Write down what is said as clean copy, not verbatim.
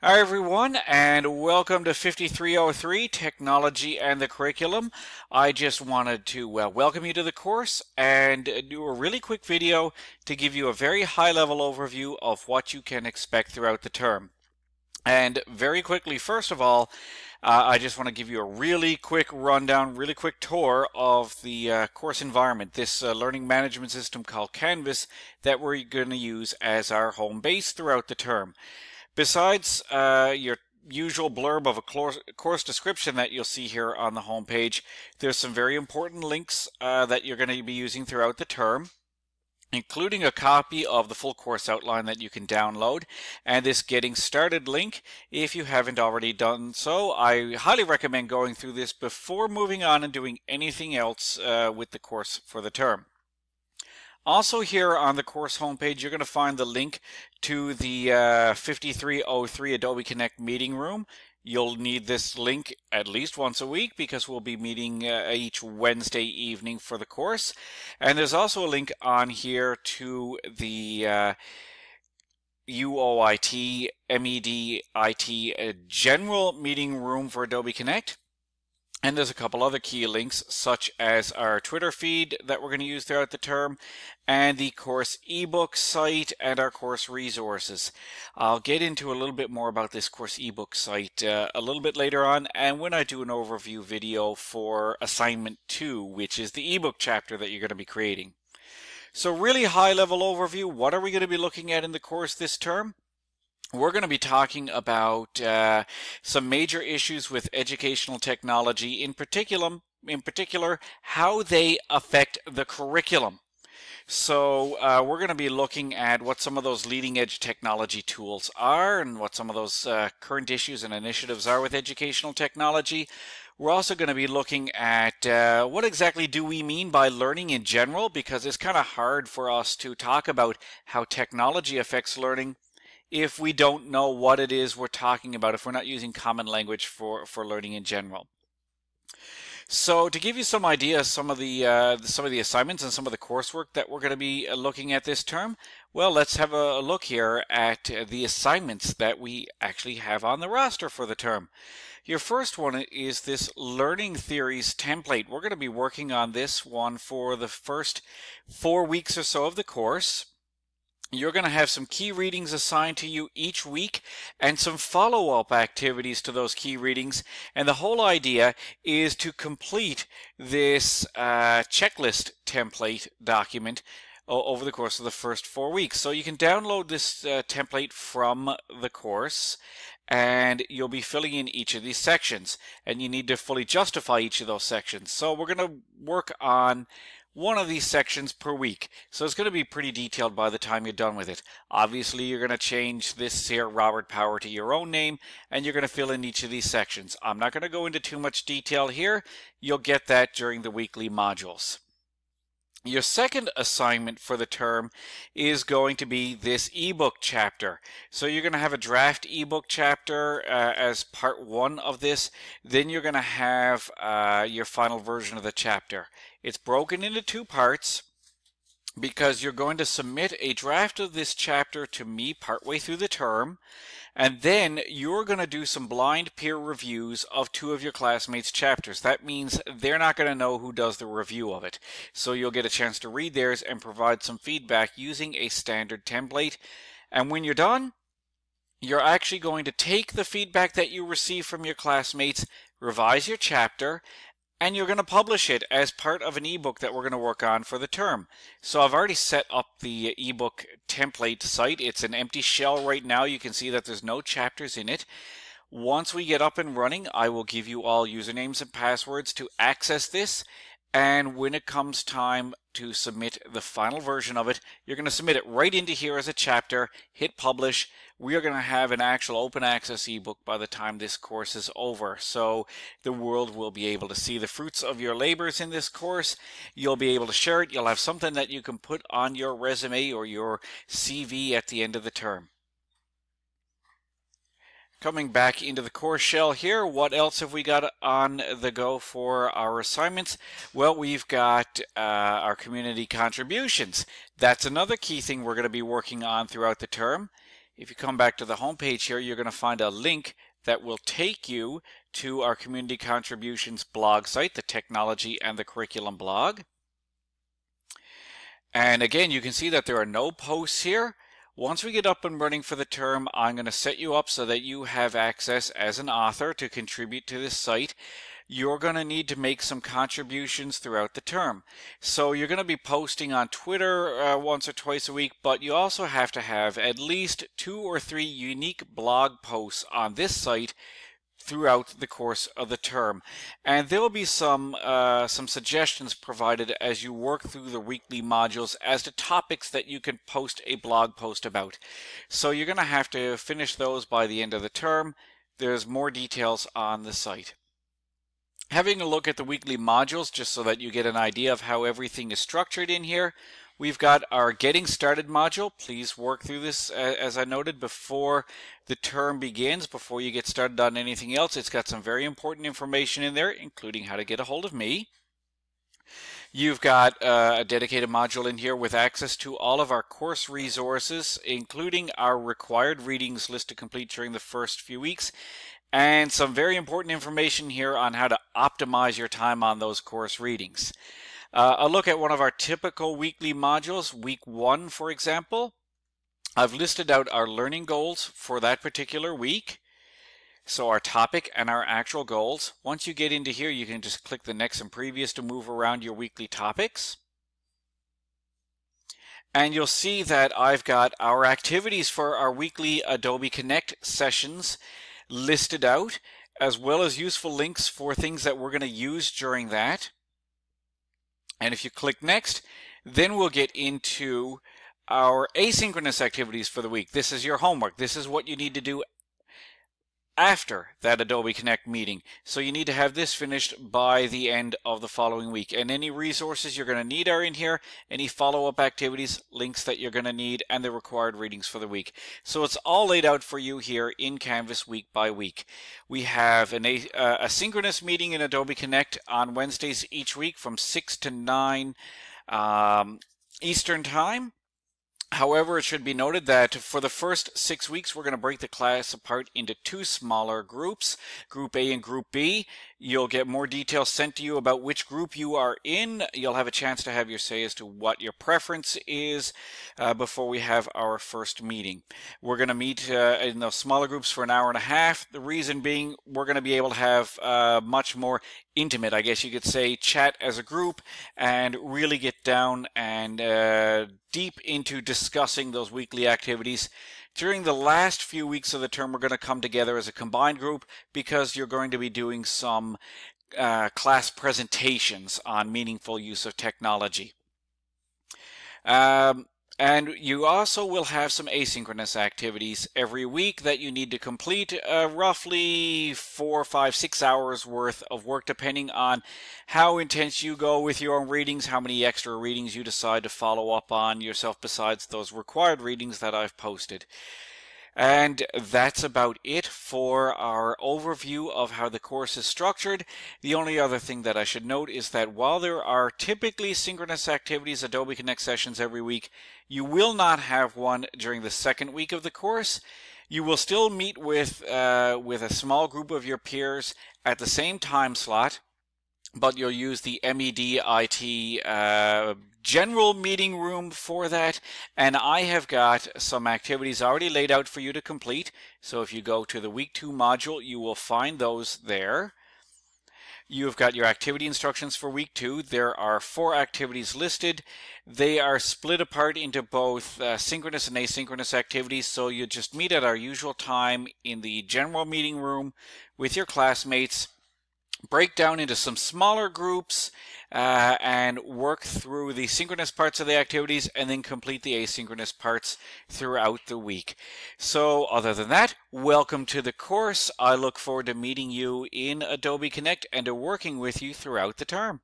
Hi everyone, and welcome to 5303 Technology and the Curriculum. I just wanted to welcome you to the course and do a really quick video to give you a very high-level overview of what you can expect throughout the term. And very quickly, first of all, I just want to give you a really quick rundown, really quick tour of the course environment, this learning management system called Canvas that we're going to use as our home base throughout the term. Besides your usual blurb of a course description that you'll see here on the home page, there's some very important links that you're going to be using throughout the term, including a copy of the full course outline that you can download, and this Getting Started link. If you haven't already done so, I highly recommend going through this before moving on and doing anything else with the course for the term. Also here on the course homepage, you're going to find the link to the 5303 Adobe Connect meeting room. You'll need this link at least once a week because we'll be meeting each Wednesday evening for the course. And there's also a link on here to the UOIT, MEDIT general meeting room for Adobe Connect. And there's a couple other key links, such as our Twitter feed that we're going to use throughout the term, and the course ebook site, and our course resources. I'll get into a little bit more about this course ebook site a little bit later on, and when I do an overview video for assignment 2, which is the ebook chapter that you're going to be creating. So really high level overview, what are we going to be looking at in the course this term? We're going to be talking about some major issues with educational technology, in particular, how they affect the curriculum. So we're going to be looking at what some of those leading edge technology tools are and what some of those current issues and initiatives are with educational technology. We're also going to be looking at what exactly do we mean by learning in general, because it's kind of hard for us to talk about how technology affects learning if we don't know what it is we're talking about, if we're not using common language for learning in general. So to give you some ideas, some of the assignments and some of the coursework that we're going to be looking at this term, well, let's have a look here at the assignments that we actually have on the roster for the term. Your first one is this Learning Theories template. We're going to be working on this one for the first 4 weeks or so of the course. You're going to have some key readings assigned to you each week and some follow-up activities to those key readings. And the whole idea is to complete this checklist template document over the course of the first 4 weeks. So you can download this template from the course, and you'll be filling in each of these sections. And you need to fully justify each of those sections. So we're going to work on one of these sections per week. So it's going to be pretty detailed by the time you're done with it. Obviously, you're going to change this here Robert Power to your own name, and you're going to fill in each of these sections. I'm not going to go into too much detail here. You'll get that during the weekly modules. Your second assignment for the term is going to be this ebook chapter. So you're going to have a draft ebook chapter as part 1 of this. Then you're going to have your final version of the chapter. It's broken into 2 parts because you're going to submit a draft of this chapter to me partway through the term, and then you're going to do some blind peer reviews of 2 of your classmates' chapters. That means they're not going to know who does the review of it. So you'll get a chance to read theirs and provide some feedback using a standard template. And when you're done, you're actually going to take the feedback that you receive from your classmates, revise your chapter, and you're going to publish it as part of an ebook that we're going to work on for the term. So I've already set up the ebook template site. It's an empty shell right now. You can see that there's no chapters in it. Once we get up and running, I will give you all usernames and passwords to access this. And when it comes time to submit the final version of it, you're going to submit it right into here as a chapter, hit publish. We are going to have an actual open access ebook by the time this course is over. So the world will be able to see the fruits of your labors in this course. You'll be able to share it. You'll have something that you can put on your resume or your CV at the end of the term. Coming back into the course shell here, what else have we got on the go for our assignments? Well, we've got our community contributions. That's another key thing we're going to be working on throughout the term. if you come back to the home page here, you're going to find a link that will take you to our Community Contributions blog site, the Technology and the Curriculum blog. And again, you can see that there are no posts here. Once we get up and running for the term, I'm going to set you up so that you have access as an author to contribute to this site. You're going to need to make some contributions throughout the term. So you're going to be posting on Twitter once or twice a week, but you also have to have at least 2 or 3 unique blog posts on this site throughout the course of the term. And there will be some suggestions provided as you work through the weekly modules as to topics that you can post a blog post about. So you're going to have to finish those by the end of the term. There's more details on the site. Having a look at the weekly modules just so that you get an idea of how everything is structured in here. We've got our Getting Started module. Please work through this, as I noted, before the term begins, before you get started on anything else. It's got some very important information in there, including how to get a hold of me. You've got a dedicated module in here with access to all of our course resources, including our required readings list to complete during the first few weeks, and some very important information here on how to optimize your time on those course readings. A look at one of our typical weekly modules, week 1 for example. I've listed out our learning goals for that particular week. So our topic and our actual goals. Once you get into here, you can just click the next and previous to move around your weekly topics. And you'll see that I've got our activities for our weekly Adobe Connect sessions listed out, as well as useful links for things that we're going to use during that. And if you click next, then we'll get into our asynchronous activities for the week. This is your homework. This is what you need to do after that Adobe Connect meeting. So you need to have this finished by the end of the following week. And any resources you're going to need are in here, any follow-up activities, links that you're going to need, and the required readings for the week. So it's all laid out for you here in Canvas week by week. We have a synchronous meeting in Adobe Connect on Wednesdays each week from 6 to 9 Eastern Time. However, it should be noted that for the first 6 weeks, we're going to break the class apart into 2 smaller groups, Group A and Group B. You'll get more details sent to you about which group you are in. You'll have a chance to have your say as to what your preference is before we have our first meeting. We're going to meet in those smaller groups for an hour and a half. The reason being, we're going to be able to have much more intimate, I guess you could say, chat as a group and really get down and deep into discussing those weekly activities. During the last few weeks of the term, we're going to come together as a combined group because you're going to be doing some class presentations on meaningful use of technology. And you also will have some asynchronous activities every week that you need to complete, roughly 4, 5, 6 hours worth of work, depending on how intense you go with your own readings, how many extra readings you decide to follow up on yourself besides those required readings that I've posted. And that's about it for our overview of how the course is structured. The only other thing that I should note is that while there are typically synchronous activities, Adobe Connect sessions every week, you will not have one during the second week of the course. You will still meet with a small group of your peers at the same time slot, but you'll use the MEDIT general meeting room for that, and I have got some activities already laid out for you to complete. So if you go to the week 2 module, you will find those there. You've got your activity instructions for week 2. There are 4 activities listed. They are split apart into both synchronous and asynchronous activities, so you just meet at our usual time in the general meeting room with your classmates, break down into some smaller groups and work through the synchronous parts of the activities and then complete the asynchronous parts throughout the week. So other than that, welcome to the course. I look forward to meeting you in Adobe Connect and to working with you throughout the term.